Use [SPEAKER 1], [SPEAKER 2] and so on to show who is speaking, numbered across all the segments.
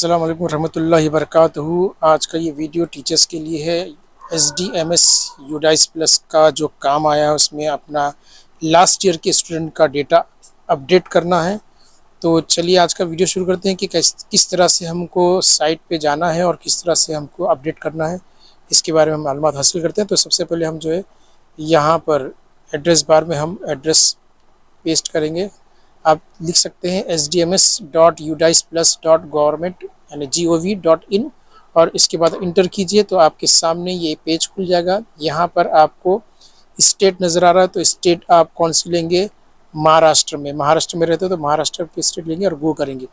[SPEAKER 1] अस्सलाम वालेकुम रहमतुल्लाहि वबरकातुहू। आज का ये वीडियो टीचर्स के लिए है। SDMS यूडाइस प्लस का जो काम आया है उसमें अपना लास्ट ईयर के स्टूडेंट का डेटा अपडेट करना है। तो चलिए आज का वीडियो शुरू करते हैं कि किस तरह से हमको साइट पे जाना है और किस तरह से हमको अपडेट करना है, इसके बारे में हम मालूमात हासिल करते हैं। तो सबसे पहले हम जो है यहाँ पर एड्रेस बार में हम एड्रेस पेस्ट करेंगे। आप लिख सकते हैं sdms.udiceplus.government यानी gov.in और इसके बाद इंटर कीजिए तो आपके सामने ये पेज खुल जाएगा। यहाँ पर आपको स्टेट नज़र आ रहा है, तो स्टेट आप कौन सी लेंगे? महाराष्ट्र में रहते हो तो महाराष्ट्र की स्टेट लेंगे और गो करेंगे।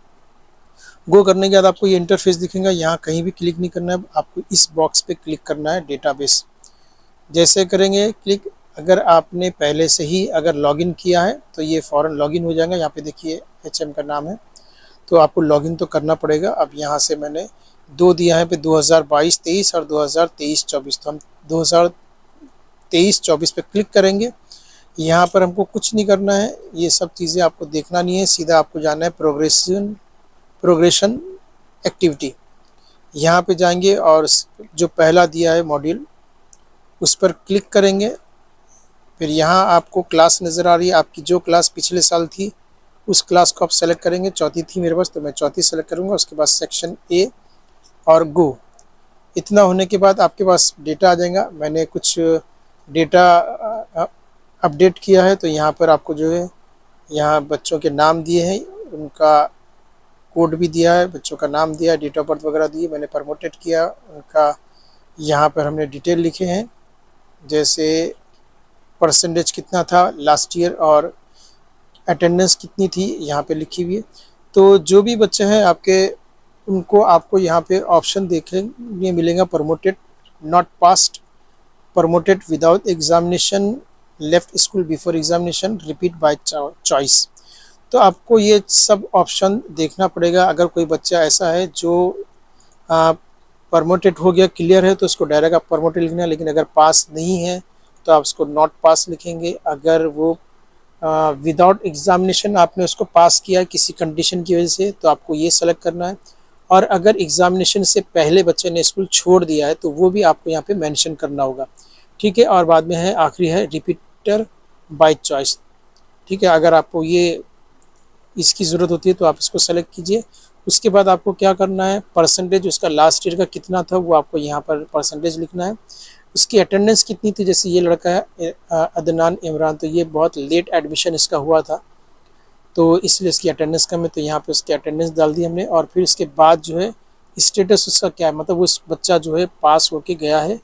[SPEAKER 1] गो करने के बाद आपको ये इंटरफेस दिखेगा। यहाँ कहीं भी क्लिक नहीं करना है, आपको इस बॉक्स पे क्लिक करना है, डेटाबेस। जैसे करेंगे क्लिक, अगर आपने पहले से ही अगर लॉगिन किया है तो ये फ़ौरन लॉगिन हो जाएगा। यहाँ पे देखिए HM का नाम है, तो आपको लॉगिन तो करना पड़ेगा। अब यहाँ से मैंने दो दिया है पे 2022-23 और 2023-24, तो हम 2023-24 पे क्लिक करेंगे। यहाँ पर हमको कुछ नहीं करना है, ये सब चीज़ें आपको देखना नहीं है, सीधा आपको जाना है प्रोग्रेशन एक्टिविटी। यहाँ पे जाएंगे और जो पहला दिया है मॉड्यूल उस पर क्लिक करेंगे। फिर यहाँ आपको क्लास नज़र आ रही है, आपकी जो क्लास पिछले साल थी उस क्लास को आप सेलेक्ट करेंगे। चौथी थी मेरे पास तो मैं चौथी सेलेक्ट करूँगा। उसके बाद सेक्शन ए और गो। इतना होने के बाद आपके पास डेटा आ जाएगा। मैंने कुछ डेटा अपडेट किया है, तो यहाँ पर आपको जो है यहाँ बच्चों के नाम दिए हैं, उनका कोड भी दिया है, बच्चों का नाम दिया है, डेट ऑफ बर्थ वगैरह दिए। मैंने प्रमोटेड किया उनका, यहाँ पर हमने डिटेल लिखे हैं, जैसे परसेंटेज कितना था लास्ट ईयर और अटेंडेंस कितनी थी यहाँ पे लिखी हुई है। तो जो भी बच्चे हैं आपके, उनको आपको यहाँ पे ऑप्शन देखने मिलेगा, promoted, not passed, promoted without examination, left school before examination, repeat by choice. तो आपको ये सब ऑप्शन देखना पड़ेगा। अगर कोई बच्चा ऐसा है जो प्रमोटेड हो गया, क्लियर है, तो उसको डायरेक्ट आप प्रमोटेड लिखना है। लेकिन अगर पास नहीं है तो आप उसको नॉट पास लिखेंगे। अगर वो विदाउट एग्जामिनेशन आपने उसको पास किया किसी कंडीशन की वजह से, तो आपको ये सेलेक्ट करना है। और अगर एग्जामिनेशन से पहले बच्चे ने स्कूल छोड़ दिया है तो वो भी आपको यहाँ पे मेंशन करना होगा, ठीक है। और बाद में है, आखिरी है, रिपीटर बाय चॉइस, ठीक है। अगर आपको ये इसकी ज़रूरत होती है तो आप इसको सेलेक्ट कीजिए। उसके बाद आपको क्या करना है, परसेंटेज उसका लास्ट ईयर का कितना था वो आपको यहाँ पर परसेंटेज लिखना है। उसकी अटेंडेंस कितनी थी, जैसे ये लड़का है अदनान इमरान, तो ये बहुत लेट एडमिशन इसका हुआ था तो इसलिए इसकी अटेंडेंस कम है, तो यहाँ पे उसकी अटेंडेंस डाल दी हमने। और फिर इसके बाद जो है स्टेटस उसका क्या है, मतलब वो बच्चा जो है पास होके गया है,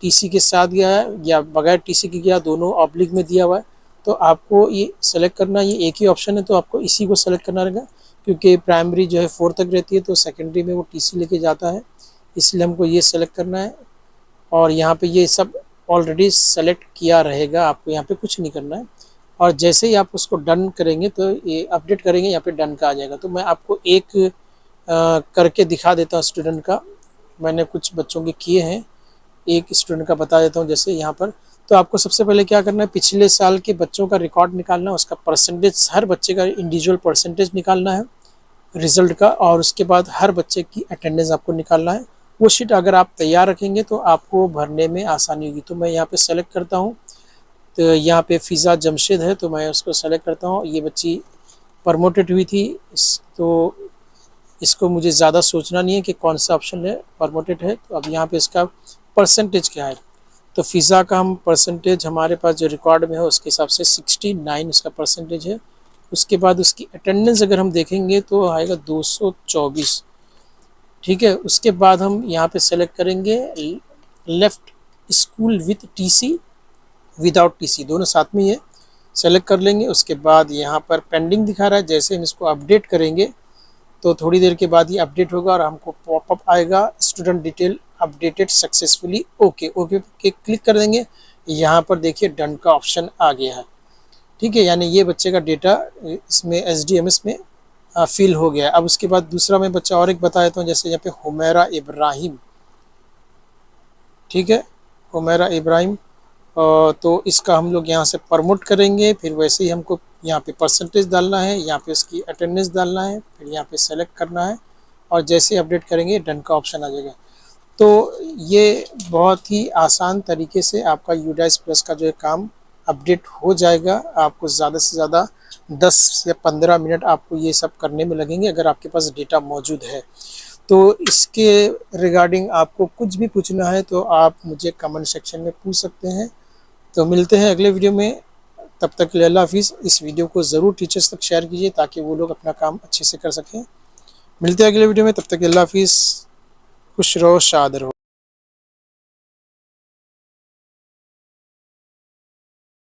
[SPEAKER 1] TC के साथ गया है या बगैर TC के गया, दोनों ऑब्लिक में दिया हुआ है। तो आपको ये सेलेक्ट करना, ये एक ही ऑप्शन है तो आपको इसी को सेलेक्ट करना रहेगा, क्योंकि प्राइमरी जो है 4 तक रहती है तो सेकेंडरी में वो TC लेके जाता है, इसलिए हमको ये सेलेक्ट करना है। और यहाँ पे ये सब ऑलरेडी सेलेक्ट किया रहेगा, आपको यहाँ पे कुछ नहीं करना है। और जैसे ही आप उसको डन करेंगे तो ये अपडेट करेंगे, यहाँ पे डन का आ जाएगा। तो मैं आपको एक करके दिखा देता हूँ स्टूडेंट का, मैंने कुछ बच्चों के किए हैं, एक स्टूडेंट का बता देता हूँ। जैसे यहाँ पर तो आपको सबसे पहले क्या करना है, पिछले साल के बच्चों का रिकॉर्ड निकालना है, उसका परसेंटेज, हर बच्चे का इंडिविजुअल परसेंटेज निकालना है रिजल्ट का, और उसके बाद हर बच्चे की अटेंडेंस आपको निकालना है। वो शीट अगर आप तैयार रखेंगे तो आपको भरने में आसानी होगी। तो मैं यहाँ पे सेलेक्ट करता हूँ, तो यहाँ पे फ़िज़ा जमशेद है तो मैं उसको सेलेक्ट करता हूँ। ये बच्ची प्रमोटेड हुई थी, तो इसको मुझे ज़्यादा सोचना नहीं है कि कौन सा ऑप्शन है प्रमोटेड है। तो अब यहाँ पे इसका परसेंटेज क्या है, तो फ़िज़ा का हम परसेंटेज हमारे पास जो रिकॉर्ड में है उसके हिसाब से 69 उसका परसेंटेज है। उसके बाद उसकी अटेंडेंस अगर हम देखेंगे तो आएगा 224, ठीक है। उसके बाद हम यहाँ पे सेलेक्ट करेंगे left school with TC, without TC, दोनों साथ में ये सेलेक्ट कर लेंगे। उसके बाद यहाँ पर पेंडिंग दिखा रहा है, जैसे हम इसको अपडेट करेंगे तो थोड़ी देर के बाद ये अपडेट होगा और हमको पॉपअप आएगा, student detail updated successfully, okay पे क्लिक कर देंगे। यहाँ पर देखिए डन का ऑप्शन आ गया है, ठीक है। यानी ये बच्चे का डेटा इसमें SDMS में फिल हो गया। अब उसके बाद दूसरा मैं बच्चा और एक बता देता हूँ, जैसे यहाँ पे हुमैरा इब्राहिम, ठीक है, हुमैरा इब्राहिम, तो इसका हम लोग यहाँ से प्रमोट करेंगे। फिर वैसे ही हमको यहाँ पे परसेंटेज डालना है, यहाँ पे इसकी अटेंडेंस डालना है, फिर यहाँ पे सेलेक्ट करना है और जैसे अपडेट करेंगे डन का ऑप्शन आ जाएगा। तो ये बहुत ही आसान तरीके से आपका यूडाइस प्लस का जो है काम अपडेट हो जाएगा। आपको ज़्यादा से ज़्यादा 10 से 15 मिनट आपको ये सब करने में लगेंगे अगर आपके पास डेटा मौजूद है। तो इसके रिगार्डिंग आपको कुछ भी पूछना है तो आप मुझे कमेंट सेक्शन में पूछ सकते हैं। तो मिलते हैं अगले वीडियो में, तब तक के लिए अल्लाह हाफिज़। इस वीडियो को ज़रूर टीचर्स तक शेयर कीजिए ताकि वो लोग अपना काम अच्छे से कर सकें। मिलते हैं अगले वीडियो में, तब तक के अल्लाह हाफिज़। खुश रहो, शाद रहो।